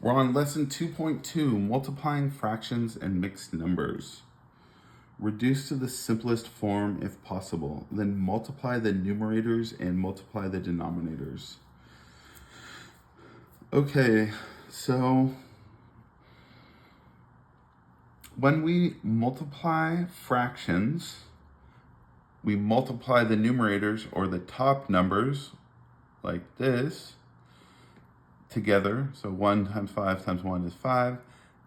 We're on lesson 2.2, multiplying fractions and mixed numbers. Reduce to the simplest form if possible, then multiply the numerators and multiply the denominators. Okay, so when we multiply fractions, we multiply the numerators or the top numbers like this together. So 1 times 5 times 1 is 5,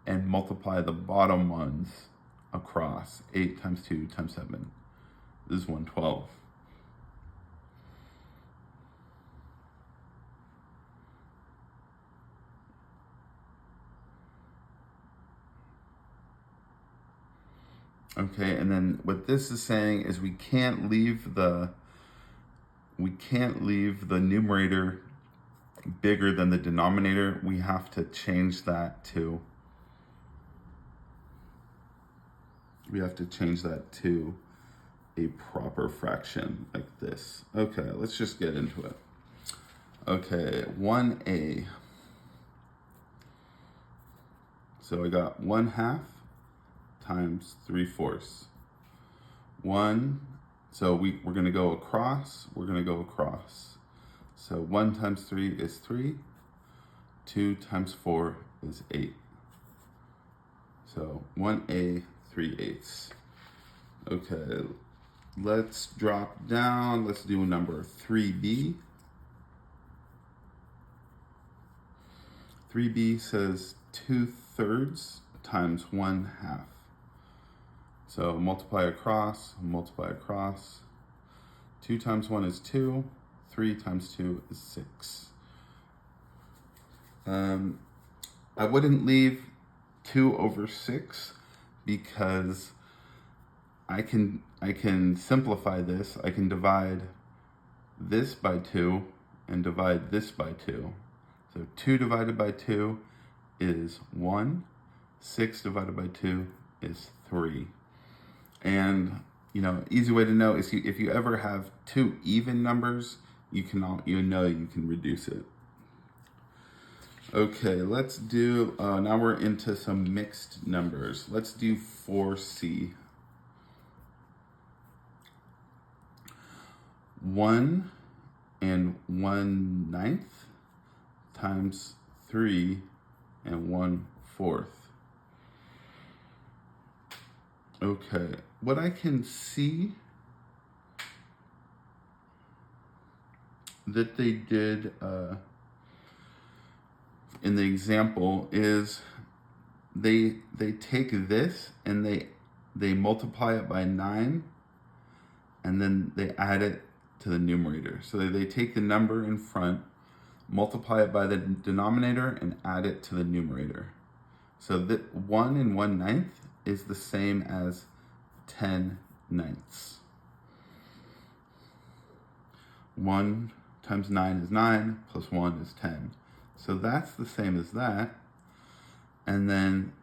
and multiply the bottom ones across. 8 times 2 times 7 is 112. Okay, and then what this is saying is we can't leave the numerator bigger than the denominator. We have to change that to a proper fraction like this. Okay, let's just get into it. Okay, 1a. So I got 1/2 times 3/4. So we're gonna go across, So 1 times 3 is 3, 2 times 4 is 8. So 1a, 3/8. Okay, let's drop down, let's do number 3b. 3b says 2/3 times 1/2. So multiply across. 2 times 1 is 2, 3 times 2 is 6. I wouldn't leave 2 over 6 because I can simplify this. I can divide this by 2 and divide this by 2. So 2 divided by 2 is 1. 6 divided by 2 is 3. And easy way to know is if you ever have two even numbers, you can reduce it. Okay, let's do, now we're into some mixed numbers. Let's do 4c. 1 and 1/9 times 3 and 1/4. Okay, what I can see that they did in the example is they take this and they multiply it by 9, and then they add it to the numerator. So they take the number in front, multiply it by the denominator, and add it to the numerator. So that 1 and 1/9 is the same as 10/9. 1 times 9 is 9, plus 1 is 10. So that's the same as that. And then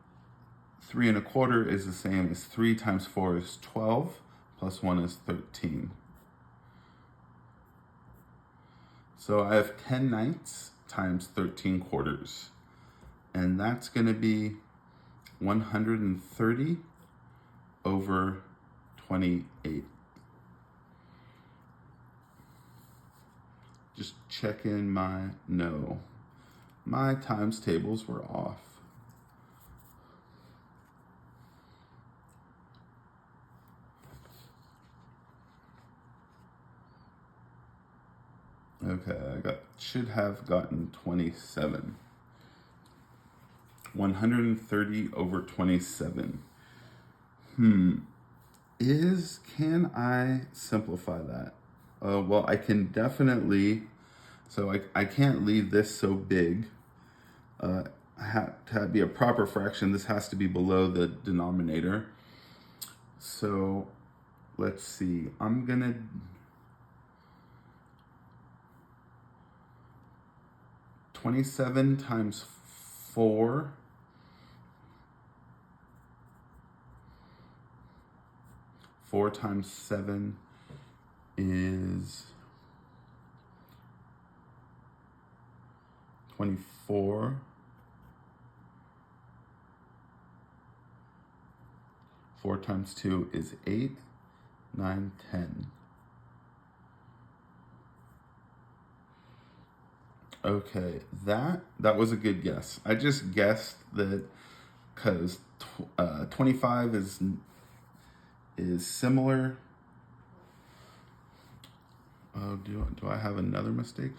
3 1/4 is the same as 3 times 4 is 12, plus 1 is 13. So I have 10/9 times 13/4. And that's going to be 130 over 28. Just checking my times tables were off. Okay, should have gotten 27. 130 over 27. Can I simplify that? Well, I can definitely, so I can't leave this so big. To be a proper fraction, this has to be below the denominator. So let's see, I'm gonna, 27 times 4 4 times 7 is 24. 4 times 2 is 8, 9, 10. Okay, that was a good guess. I just guessed that because 25 is similar. Do I have another mistake?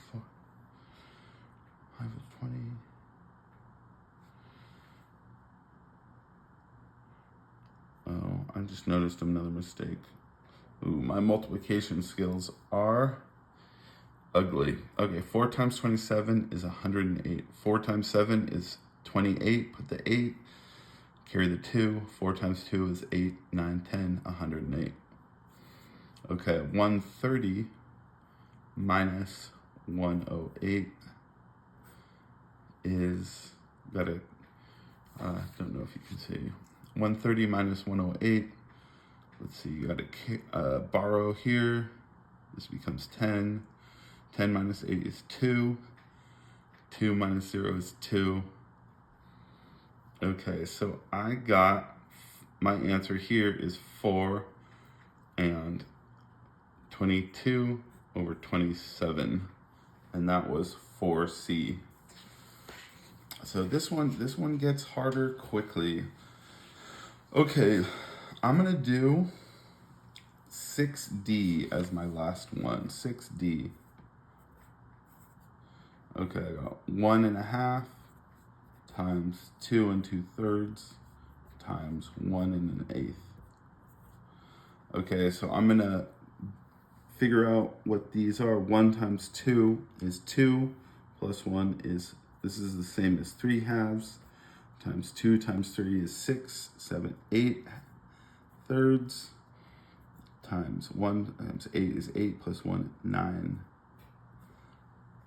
I have a 20. Oh, I just noticed another mistake. Ooh, my multiplication skills are ugly. Okay, 4 times 27 is 108. 4 times 7 is 28. Put the 8, carry the 2. 4 times 2 is 8, 9, 10, 108. Okay, 130 minus 108 is, don't know if you can see. 130 minus 108, let's see, you gotta borrow here. This becomes 10. 10 minus 8 is 2. 2 minus 0 is 2. Okay, so I got, my answer here is 4 and 22 over 27. And that was 4C. So this one gets harder quickly. Okay, I'm gonna do 6D as my last one. 6D. Okay, I got 1.5 times 2 2/3 times 1 1/8. Okay, so I'm gonna figure out what these are. 1 times 2 is 2, plus 1 is, this is the same as 3 halves, times 2 times 3 is 6, 7, 8 thirds, times 1 times 8 is 8, plus 1, 9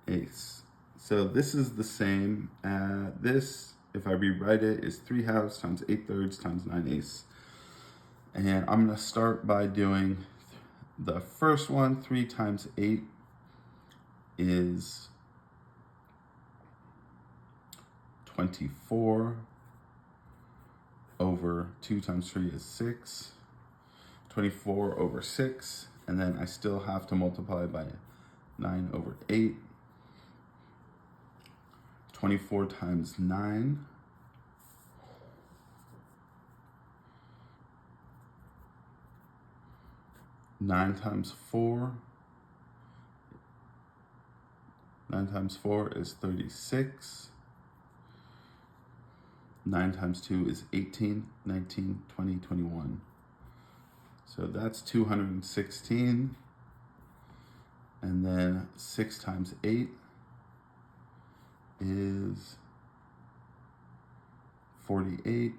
eighths. So this is the same as this, if I rewrite it, is 3 halves times 8 thirds times 9 eighths. And I'm gonna start by doing the first one. 3 times 8 is 24 over 2 times 3 is 6. 24 over 6, and then I still have to multiply by 9 over 8. 24 times 9 . 9 times 4. 9 times 4 is 36. 9 times 2 is 18, 19, 20, 21. So that's 216. And then 6 times 8 is 48.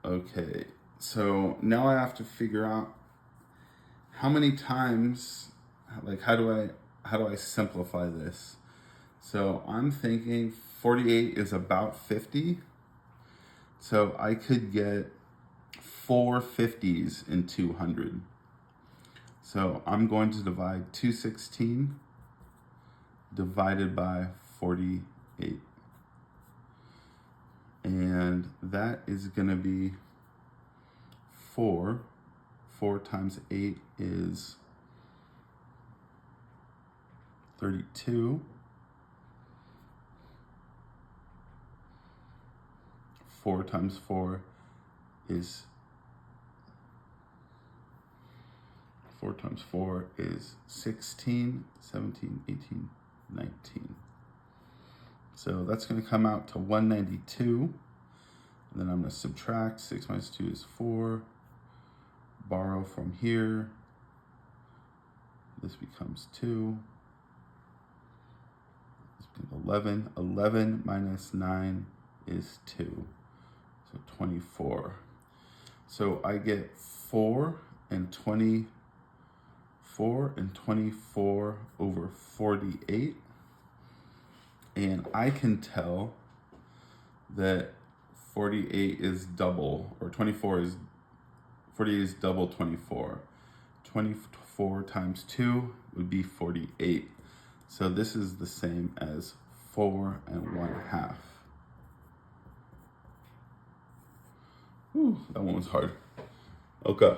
Okay, so now I have to figure out how many times, like how do I simplify this? So I'm thinking 48 is about 50. So I could get 4 50s in 200. So I'm going to divide 216 divided by 48. And that is going to be 4. 4 times 8 is 32. 4 times 4 is 16, 17, 18, 19. So that's going to come out to 192. And then I'm going to subtract. 6 minus 2 is 4. Borrow from here. This becomes 2. This becomes 11. 11 minus 9 is 2. So 24. So I get 4 and 24 over 48. And I can tell that 48 is double, or 48 is double 24. 24 times 2 would be 48. So this is the same as 4 1/2. Whew, that one was hard. Okay.